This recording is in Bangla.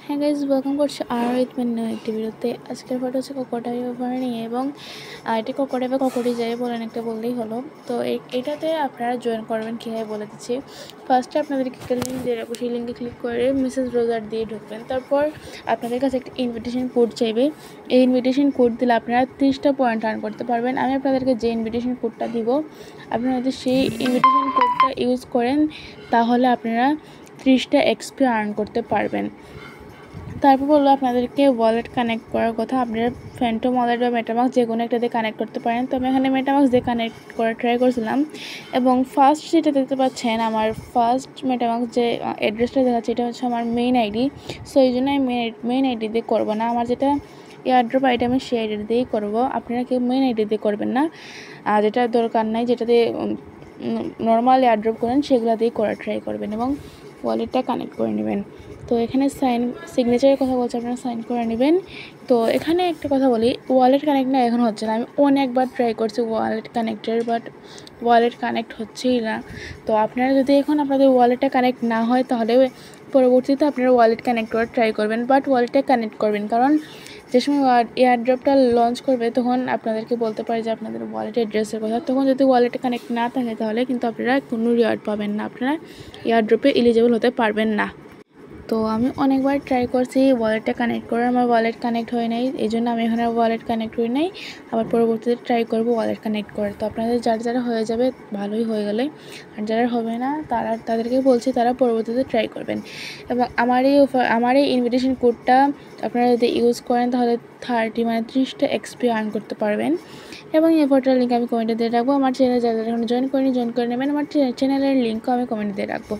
হ্যাঁ গাইজ, ওয়েলকাম করছি আর একটি ভিডিওতে। আজকের ফটো হচ্ছে কোকোডাই ওভার নিয়ে, এবং এটি কোকোডাই বা কোকোডি যাই বলেন একটা বললেই হলো। তো এটাতে আপনারা জয়েন করবেন কীভাবে বলে দিচ্ছি। ফার্স্টে আপনাদেরকে একটা লিঙ্ক দিয়ে রাখবো, সেই লিঙ্কে ক্লিক করে মেসেজ ব্রাউজার দিয়ে ঢুকবেন। তারপর আপনাদের কাছে একটা ইনভিটেশন কোড চাইবে। এই ইনভিটেশন কোড দিলে আপনারা 30টা পয়েন্ট আর্ন করতে পারবেন। আমি আপনাদেরকে যে ইনভিটেশন কোডটা দিব, আপনারা যদি সেই ইনভিটেশন কোডটা ইউজ করেন তাহলে আপনারা 30টা এক্সপি আর্ন করতে পারবেন। তারপর বললো আপনাদেরকে ওয়ালেট কানেক্ট করার কথা। আপনারা ফ্যান্টম ওয়ালেট বা মেটামাক্স যে কোনো একটা দিয়ে কানেক্ট করতে পারেন। তো আমি এখানে মেটামাক্স দিয়ে কানেক্ট করার ট্রাই করছিলাম, এবং ফার্স্ট যেটা দেখতে পাচ্ছেন, আমার ফার্স্ট মেটামাক্স যে অ্যাড্রেসটা দেখাচ্ছে এটা হচ্ছে আমার মেইন আইডি। সো এই জন্য আমি মেইন আইডি দিয়ে করবো না, আমার যেটা এয়ারড্রপ আইডি আমি সেই আইডি দিয়েই করবো। আপনারা কেউ মেইন আইডি দিয়ে করবেন না, যেটা দরকার নাই, যেটা দিয়ে নর্মাল এয়ারড্রপ করেন সেগুলো দিয়েই করার ট্রাই করবেন, এবং ওয়ালেটটা কানেক্ট করে নেবেন। তো এখানে সিগনেচারের কথা বলছে, আপনারা সাইন করে নেবেন। তো এখানে একটা কথা বলি, ওয়ালেট কানেক্ট না এখন হচ্ছে না। আমি অনেকবার ট্রাই করছি ওয়ালেট কানেক্টের, বাট ওয়ালেট কানেক্ট হচ্ছেই না। তো আপনারা যদি এখন আপনাদের ওয়ালেটটা কানেক্ট না হয় তাহলে পরবর্তীতে আপনারা ওয়ালেট কানেক্ট করার ট্রাই করবেন, বাট ওয়ালেটটা কানেক্ট করবেন। কারণ যে সময় এয়ারড্রপটা লঞ্চ করবে তখন আপনাদেরকে বলতে পারে যে আপনাদের ওয়ালেট অ্যাড্রেসের কথা। তখন যদি ওয়ালেটে কানেক্ট না থাকে তাহলে কিন্তু আপনারা কোনো রিওয়ার্ড পাবেন না, আপনারা এয়ারড্রপে এলিজিবল হতে পারবেন না। তো আমি অনেকবার ট্রাই করছি ওয়ালেটটা কানেক্ট করার, আমার ওয়ালেট কানেক্ট হয় নাই, এই জন্য আমি এখানে ওয়ালেট কানেক্ট হই নাই। আবার পরবর্তীতে ট্রাই করব ওয়ালেট কানেক্ট করার। তো আপনাদের যারা হয়ে যাবে ভালোই হয়ে গেলে, আর যারা হবে না তাদেরকে বলছি তারা পরবর্তীতে ট্রাই করবেন। এবং আমার এই ইনভিটেশন কোডটা আপনারা যদি ইউজ করেন তাহলে 30টা এক্সপি আর্ন করতে পারবেন। এবং এই ফটোর লিঙ্ক আমি কমেন্টে দিয়ে রাখবো। আমার চ্যানেলে যারা এখন জয়েন করে নেবেন, আমার চ্যানেলের লিঙ্কও আমি কমেন্টে দিয়ে রাখবো।